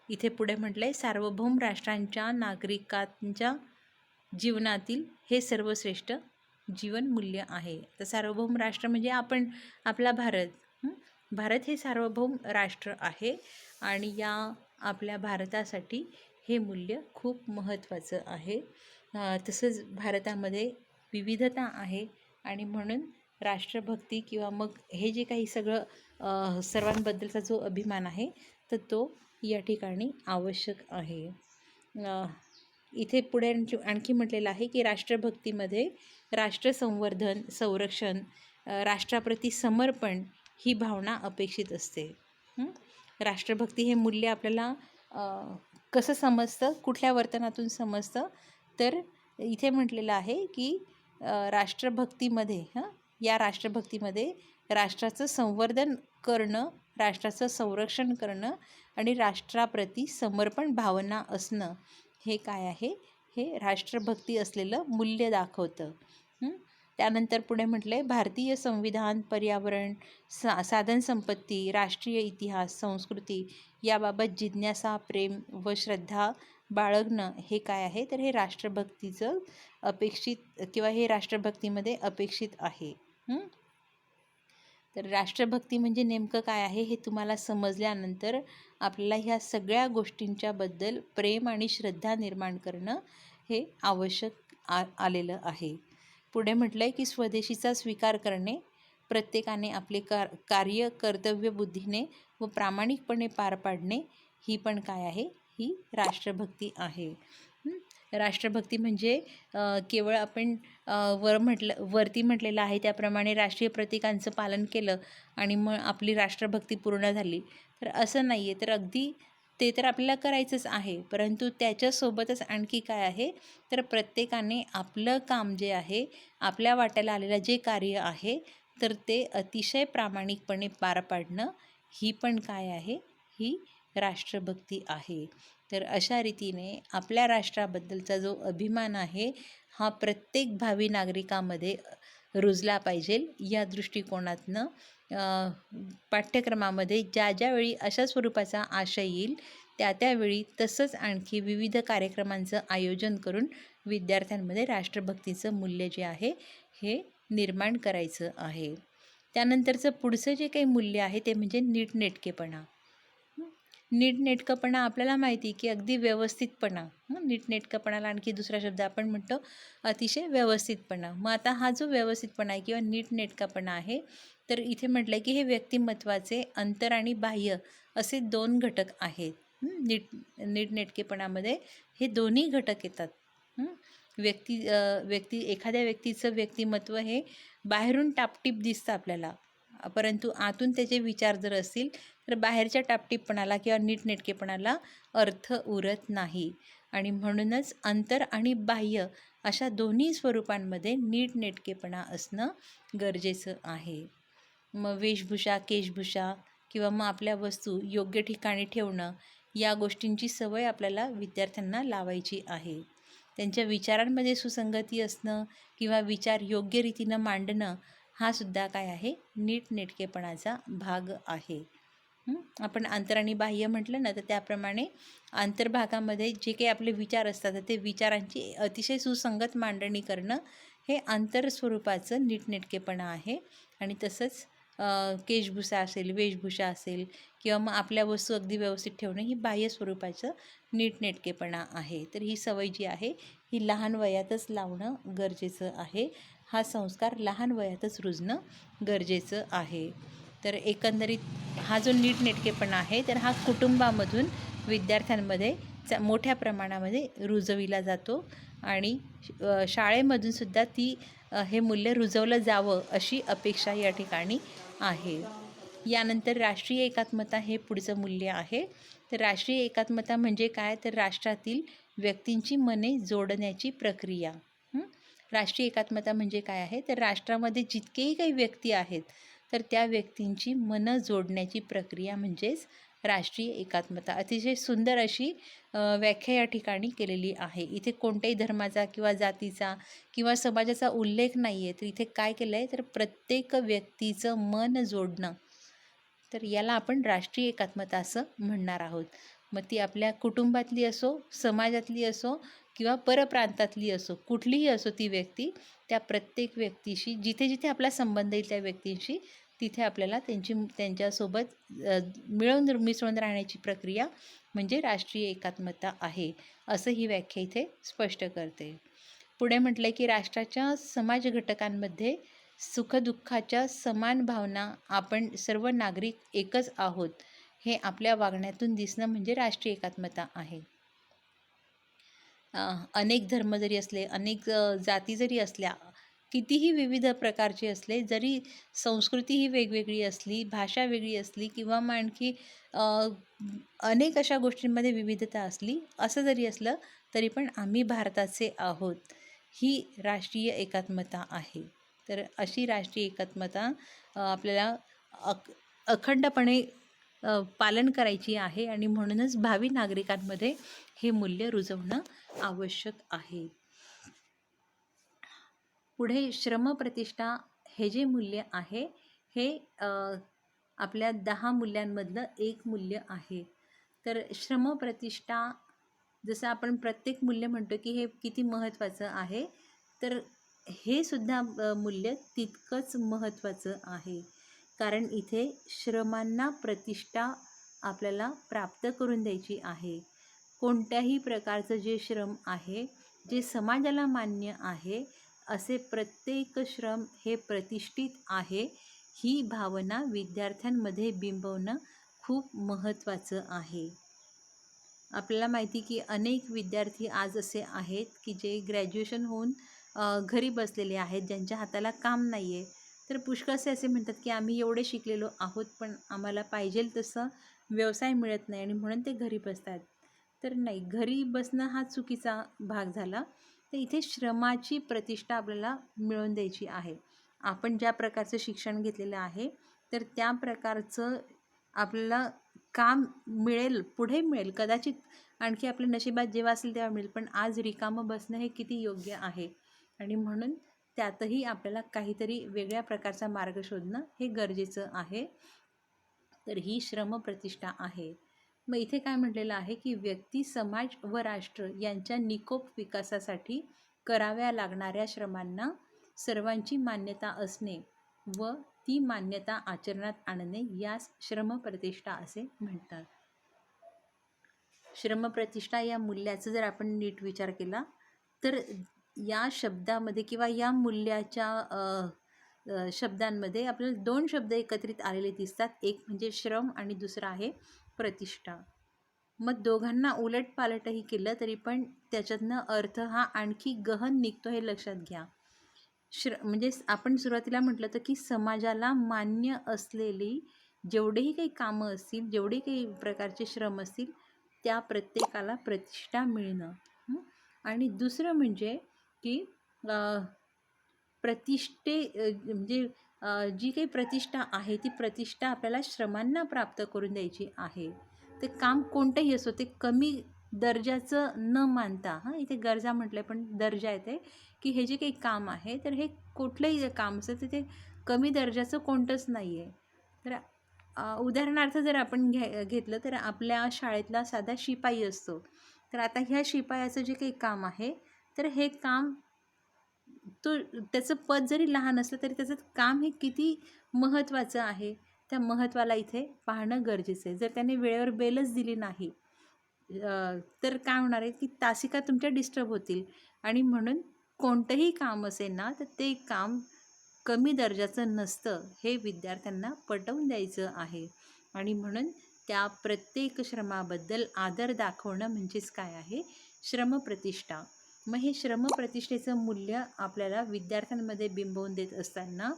[SPEAKER 1] इथे पुढे म्हटलं आहे सार्वभौम राष्ट्रांच्या नागरिकांच्या जीवनातील हे सर्वश्रेष्ठ जीवनमूल्य आहे. तर सार्वभौम राष्ट्र म्हणजे आपण, आपला भारत. भारत हे सार्वभौम राष्ट्र आहे आणि या आपल्या भारतासाठी हे मूल्य खूप महत्त्वाचं आहे. तसंच भारतामध्ये विविधता आहे आणि म्हणून राष्ट्रभक्ती किंवा मग हे जे काही सगळं सर्वांबद्दलचा जो अभिमान आहे तर तो या ठिकाणी आवश्यक आहे. इथे पुढे आणखी म्हटलेलं आहे की राष्ट्रभक्तीमध्ये राष्ट्रसंवर्धन, संरक्षण, राष्ट्राप्रती समर्पण ही भावना अपेक्षित असते. राष्ट्रभक्ती हे मूल्य आपल्याला कसं समजतं, कुठल्या वर्तनातून समजतं, तर इथे म्हटलेलं आहे की राष्ट्रभक्तीमध्ये या राष्ट्रभक्तीमध्ये राष्ट्राचं संवर्धन करणं, राष्ट्राचं संरक्षण करणं आणि राष्ट्राप्रती समर्पण भावना असणं हे काय आहे, हे राष्ट्रभक्ती असलेलं मूल्य दाखवतं. त्यानंतर पुढे म्हटलं आहे भारतीय संविधान, पर्यावरण, साधनसंपत्ती, राष्ट्रीय इतिहास, संस्कृती याबाबत जिज्ञासा, प्रेम व श्रद्धा बाळगणं हे काय आहे, तर हे राष्ट्रभक्तीचं अपेक्षित किंवा हे राष्ट्रभक्तीमध्ये अपेक्षित आहे. तर राष्ट्रभक्ती म्हणजे नेमकं काय आहे हे तुम्हाला समजल्यानंतर आपल्याला ह्या सगळ्या गोष्टींच्याबद्दल प्रेम आणि श्रद्धा निर्माण करणं हे आवश्यक आलेलं आहे. पुढे म्हटलं आहे की स्वदेशीचा स्वीकार करणे, प्रत्येकाने आपले कार्य कर्तव्यबुद्धीने व प्रामाणिकपणे पार पाडणे ही पण काय आहे, ही राष्ट्रभक्ती आहे. राष्ट्रभक्ती म्हणजे केवळ आपण वरती म्हटलेलं आहे त्याप्रमाणे राष्ट्रीय प्रतीकांचं पालन केलं आणि मग आपली राष्ट्रभक्ती पूर्ण झाली तर असं नाही आहे. तर अगदी ते तर आपल्याला करायचंच आहे, परंतु त्याच्यासोबतच आणखी काय आहे, तर प्रत्येकाने आपलं काम जे आहे, आपल्या वाट्याला आलेलं जे कार्य आहे तर ते अतिशय प्रामाणिकपणे पार पाडणं ही पण काय आहे, ही राष्ट्रभक्ती आहे. तर अशा रीतीने आपल्या राष्ट्राबद्दलचा जो अभिमान आहे हा प्रत्येक भावी नागरिकामध्ये रुजला पाहिजे. या दृष्टिकोनातनं पाठ्यक्रमामध्ये ज्यावेळी अशा स्वरूपाचा आशय येईल त्यावेळी तसंच आणखी विविध कार्यक्रमांचं आयोजन करून विद्यार्थ्यांमध्ये राष्ट्रभक्तीचं मूल्य जे आहे हे निर्माण करायचं आहे. त्यानंतरचं पुढचं जे काही मूल्य आहे ते म्हणजे नीटनेटकेपणा. नीटनेटकंपणा आपल्याला माहिती की अगदी व्यवस्थितपणा. नीटनेटकंपणाला आणखी दुसरा शब्द आपण म्हणतो अतिशय व्यवस्थितपणा. मग आता हा जो व्यवस्थितपणा आहे किंवा नीटनेटकापणा आहे तर इथे म्हटलं की हे व्यक्तिमत्वाचे अंतर आणि बाह्य असे 2 घटक आहेत. नीटनेटकेपणामध्ये हे दोन्ही घटक येतात. एखाद्या व्यक्तीचं व्यक्तिमत्व हे बाहेरून टापटीप दिसतं आपल्याला, परंतु आतून त्याचे विचार जर असतील तर बाहेरच्या टापटीपपणाला किंवा नीटनेटकेपणाला अर्थ उरत नाही. आणि म्हणूनच अंतर आणि बाह्य अशा दोन्ही स्वरूपांमध्ये नीटनेटकेपणा असणं गरजेचं आहे. मग वेशभूषा, केशभूषा किंवा मग आपल्या वस्तू योग्य ठिकाणी ठेवणं या गोष्टींची सवय आपल्याला विद्यार्थ्यांना लावायची आहे. त्यांच्या विचारांमध्ये सुसंगती असणं किंवा विचार योग्य रीतीनं मांडणं हा सुद्धा काय आहे, नीटनेटकेपणाचा भाग आहे. आपण अंतर आणि बाह्य म्हटलं ना तर त्याप्रमाणे अंतर्भागामध्ये जे काही आपले विचार असतात ते विचारांची अतिशय सुसंगत मांडणी करणं हे आंतर स्वरूपाचं नीटनेटकेपणा आहे. आणि तसंच केशभूषा असेल, वेशभूषा असेल किंवा मग आपल्या वस्तू अगदी व्यवस्थित ठेवणं ही बाह्य स्वरूपाचं नीटनेटकेपणा आहे. तर ही सवय जी आहे ही लहान वयातच लावणं गरजेचं आहे. हा संस्कार लहान वयातच रुजणं गरजेचं आहे. तर एकंदरीत हा जो नीटनेटकेपणा आहे तर हा कुटुंबामधून विद्यार्थ्यांमध्ये मोठ्या प्रमाणामध्ये रुजविला जातो आणि शाळेमधून सुद्धा हे मूल्य रुजवलं जावं अशी अपेक्षा या ठिकाणी आहे. यानंतर राष्ट्रीय एकात्मता हे पुढचं मूल्य आहे. तर राष्ट्रीय एकात्मता म्हणजे काय, तर राष्ट्रातील व्यक्तींची मने जोडण्याची प्रक्रिया. राष्ट्रीय एकात्मता म्हणजे काय आहे, तर राष्ट्रामध्ये जितकेही काही व्यक्ती आहेत तर त्या व्यक्तींची मनं जोडण्याची प्रक्रिया म्हणजेच राष्ट्रीय एकात्मता. अतिशय सुंदर अशी व्याख्या या ठिकाणी केलेली आहे. इथे कोणत्याही धर्माचा किंवा जातीचा किंवा समाजाचा उल्लेख नाही आहे. तर इथे काय केलं आहे, तर प्रत्येक व्यक्तीचं मन जोडणं, तर याला आपण राष्ट्रीय एकात्मता असं म्हणणार आहोत. मग ती आपल्या कुटुंबातली असो, समाजातली असो किंवा परप्रांतातली असो, कुठलीही असो ती व्यक्ती, त्या प्रत्येक व्यक्तीशी जिथे जिथे आपला संबंध येईल त्या व्यक्तींशी तिथे आपल्याला त्यांच्यासोबत मिसळून राहण्याची प्रक्रिया म्हणजे राष्ट्रीय एकात्मता आहे, असं ही व्याख्या इथे स्पष्ट करते. पुढे म्हटलं की राष्ट्राच्या समाज घटकांमध्ये सुखदुःखाच्या समान भावना, आपण सर्व नागरिक एकच आहोत, हे आपल्या वागण्यातून दिसणं म्हणजे राष्ट्रीय एकात्मता आहे. अनेक धर्म जरी असले, अनेक जाती जरी असल्या, कितीही विविध प्रकारचे असले, जरी संस्कृती ही वेगवेगळी असली, भाषा वेगळी असली किंवा मग आणखी अनेक अशा गोष्टींमध्ये विविधता असली, असं जरी असलं तरी पण आम्ही भारताचे आहोत, ही राष्ट्रीय एकात्मता आहे. तर अशी राष्ट्रीय एकात्मता आपल्याला अखंडपणे पालन करायची आहे आणि म्हणूनच भावी नागरिकांमध्ये हे मूल्य रुजवणं आवश्यक आहे. पुढे श्रमप्रतिष्ठा हे जे मूल्य आहे हे आपल्या 10 मूल्यांमधलं एक मूल्य आहे. तर श्रमप्रतिष्ठा, जसं आपण प्रत्येक मूल्य म्हणतो की हे किती महत्त्वाचं आहे, तर हे सुद्धा मूल्य तितकंच महत्त्वाचं आहे. कारण इथे श्रमांना प्रतिष्ठा आपल्याला प्राप्त करून द्यायची आहे. कोणत्याही प्रकारचं जे श्रम आहे, जे समाजाला मान्य आहे, असे प्रत्येक श्रम हे प्रतिष्ठित आहे, ही भावना विद्यार्थ्यांमध्ये बिंबवणं खूप महत्त्वाचं आहे. आपल्याला माहिती की अनेक विद्यार्थी आज असे आहेत की जे ग्रॅज्युएशन होऊन घरी बसलेले आहेत, ज्यांच्या हाताला काम नाही आहे. तर पुष्कळसे असे म्हणतात की आम्ही एवढे शिकलेलो आहोत, पण आम्हाला पाहिजे तसं व्यवसाय मिळत नाही आणि म्हणून ते घरी बसतात. तर नाही, घरी बसणं हा चुकीचा भाग झाला. तर इथे श्रमाची प्रतिष्ठा आपल्याला मिळवून द्यायची आहे. आपण ज्या प्रकारचं शिक्षण घेतलेलं आहे, तर त्या प्रकारचं आपल्याला काम मिळेल, पुढे मिळेल, कदाचित आणखी आपल्या नशिबात जेव्हा असेल तेव्हा मिळेल, पण आज रिकामं बसणं हे किती योग्य आहे आणि म्हणून त्यातही आपल्याला काहीतरी वेगळ्या प्रकारचा मार्ग शोधणं हे गरजेचं आहे. तर ही श्रमप्रतिष्ठा आहे. मग इथे काय म्हटलेलं आहे की व्यक्ती, समाज व राष्ट्र यांच्या निकोप विकासासाठी कराव्या लागणाऱ्या श्रमांना सर्वांची मान्यता असणे व ती मान्यता आचरणात आणणे, यास श्रमप्रतिष्ठा असे म्हणतात. श्रमप्रतिष्ठा या मूल्याचा जर आपण नीट विचार केला तर या शब्दामध्ये किंवा या मूल्याच्या शब्दांमध्ये आपल्याला 2 शब्द एकत्रित आलेले दिसतात. एक म्हणजे श्रम आणि दुसरा आहे प्रतिष्ठा. मग दोघांना उलटपालटही केलं तरी पण त्याच्यातनं अर्थ हा आणखी गहन निघतो, हे लक्षात घ्या. म्हणजे आपण सुरुवातीला म्हटलं होतं की समाजाला मान्य असलेली जेवढेही काही कामं असतील, जेवढे काही प्रकारचे श्रम असतील, त्या प्रत्येकाला प्रतिष्ठा मिळणं. आणि दुसरं म्हणजे की म्हणजे जी काही प्रतिष्ठा आहे, ती प्रतिष्ठा आपल्याला श्रमांना प्राप्त करून द्यायची आहे. ते काम कोणतंही असो, ते कमी दर्जाचं न मानता, इथे गरजा म्हटलं पण दर्जा येते की हे जे काही काम आहे, तर हे कुठलंही काम असतं तर ते कमी दर्जाचं कोणतंच नाही आहे. तर उदाहरणार्थ जर आपण घेतलं तर आपल्या शाळेतला साधा शिपाई असतो. तर आता ह्या शिपायाचं जे काही काम आहे, तर हे काम त्याचं पद जरी लहान असलं तरी त्याचं काम हे किती महत्त्वाचं आहे, त्या महत्त्वाला इथे पाहणं गरजेचं आहे. जर त्याने वेळेवर बेलच दिली नाही तर काय होणार आहे की तासिका तुमच्या डिस्टर्ब होतील आणि म्हणून कोणतंही काम असेल ना, तर ते काम कमी दर्जाचं नसतं, हे विद्यार्थ्यांना पटवून द्यायचं आहे. आणि म्हणून त्या प्रत्येक श्रमाबद्दल आदर दाखवणं म्हणजेच काय आहे, श्रमप्रतिष्ठा. मग हे श्रमप्रतिष्ठेचं मूल्य आपल्याला विद्यार्थ्यांमध्ये बिंबवून देत असताना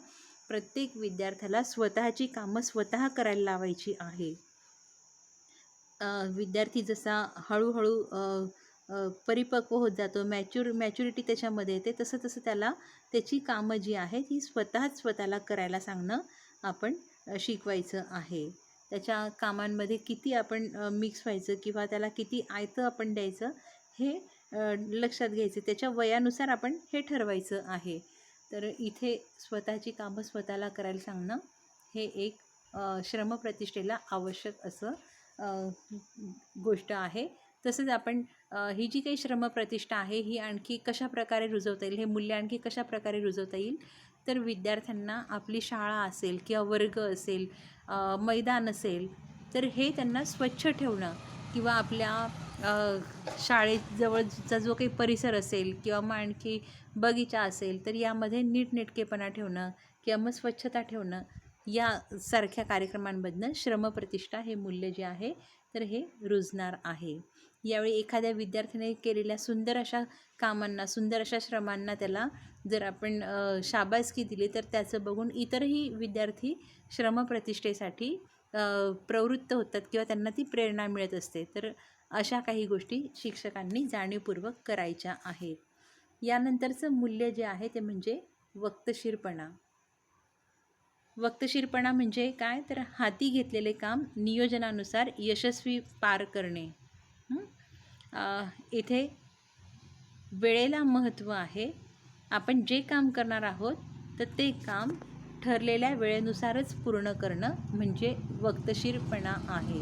[SPEAKER 1] प्रत्येक विद्यार्थ्याला स्वतःची कामं स्वतः करायला लावायची आहे. विद्यार्थी जसा हळूहळू परिपक्व होत जातो, मॅच्युरिटी त्याच्यामध्ये येते, तसं तसं त्याला त्याची कामं जी आहेत ती स्वतःला करायला सांगणं आपण शिकवायचं आहे. त्याच्या कामांमध्ये किती आपण मिक्स व्हायचं किंवा त्याला किती आयतं आपण द्यायचं हे लक्षात घ्यायचं. त्याच्या वयानुसार आपण हे ठरवायचं आहे. तर इथे स्वतःची कामं स्वतःला करायला सांगणं हे एक श्रमप्रतिष्ठेला आवश्यक असं गोष्ट आहे. तसंच आपण ही जी काही श्रमप्रतिष्ठा आहे ही आणखी कशा प्रकारे रुजवता येईल, हे मूल्य आणखी कशा प्रकारे रुजवता येईल, तर विद्यार्थ्यांना आपली शाळा असेल किंवा वर्ग असेल, मैदान असेल, तर हे त्यांना स्वच्छ ठेवणं किंवा आपल्या शाळेजवळचा जो काही परिसर असेल किंवा मग आणखी बगीचा असेल, तर यामध्ये नीटनेटकेपणा ठेवणं किंवा मग स्वच्छता ठेवणं, यासारख्या कार्यक्रमांमधनं श्रमप्रतिष्ठा हे मूल्य जे आहे तर हे रुजणार आहे. यावेळी एखाद्या विद्यार्थ्याने केलेल्या सुंदर अशा कामांना, सुंदर अशा श्रमांना त्याला जर आपण शाबासकी दिली, तर त्याचं बघून इतरही विद्यार्थी श्रमप्रतिष्ठेसाठी प्रवृत्त होतात किंवा त्यांना ती प्रेरणा मिळत असते. तर अशा काही गोष्टी शिक्षकांनी जाणीवपूर्वक करायच्या आहेत. यानंतरचं मूल्य जे आहे ते म्हणजे वक्तशीरपणा. वक्तशीरपणा म्हणजे काय, तर हाती घेतलेले काम नियोजनानुसार यशस्वी पार करणे. इथे वेळेला महत्त्व आहे. आपण जे काम करणार आहोत तर ते काम ठरलेल्या वेळेनुसारच पूर्ण करणं म्हणजे वक्तशीरपणा आहे.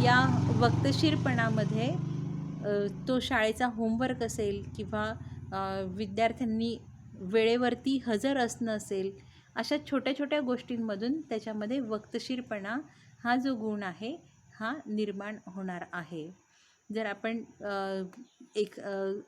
[SPEAKER 1] या वक्तशीरपणामध्ये तो शाळेचा होमवर्क असेल किंवा विद्यार्थ्यांनी वेळेवरती हजर असणं असेल, अशा छोट्या छोट्या गोष्टींमधून त्याच्यामध्ये वक्तशीरपणा हा जो गुण आहे हा निर्माण होणार आहे. जर आपण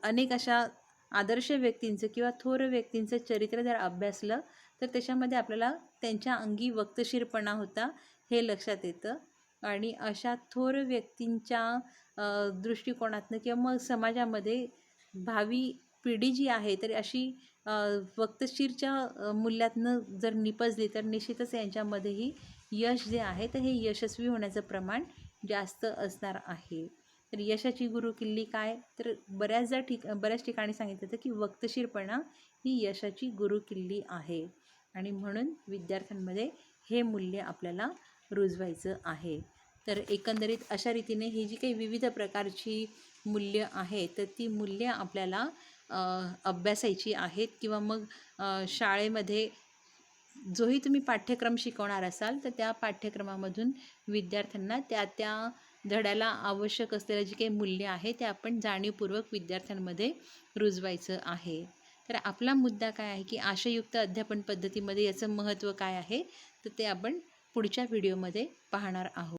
[SPEAKER 1] अनेक अशा आदर्श व्यक्तींचं किंवा थोर व्यक्तींचं चरित्र जर अभ्यासलं, तर त्याच्यामध्ये आपल्याला त्यांच्या अंगी वक्तशीरपणा होता हे लक्षात येतं. आणि अशा थोर व्यक्तींच्या दृष्टिकोनातनं किंवा मग समाजामध्ये भावी पिढी जी आहे तर अशी वक्तशीरच्या मूल्यातनं जर निपजली, तर निश्चितच यांच्यामध्येही यश जे आहे तर हे यशस्वी होण्याचं प्रमाण जास्त असणार आहे. तर यशाची गुरुकिल्ली काय, तर बऱ्याच ठिकाणी सांगितलं होतं की वक्तशीरपणा ही यशाची गुरुकिल्ली आहे. आणि म्हणून विद्यार्थ्यांमध्ये हे मूल्य आपल्याला रुजवायचं आहे. तर एकंदरीत अशा रीतीने ही जी काही विविध प्रकारची मूल्य आहेत, तर ती मूल्य आपल्याला अभ्यासायची आहेत किंवा मग शाळेमध्ये जोही तुम्ही पाठ्यक्रम शिकवणार असाल, तर त्या पाठ्यक्रमामधून विद्यार्थ्यांना त्या धड्याला आवश्यक असलेलं जी काही मूल्य आहे ते आपण जाणीवपूर्वक विद्यार्थ्यांमध्ये रुजवायचं आहे. तर आपला मुद्दा काय आहे की आशययुक्त अध्यापन पद्धतीमध्ये याचं महत्त्व काय आहे, तर ते आपण पुढच्या व्हिडिओमध्ये पाहणार आहोत.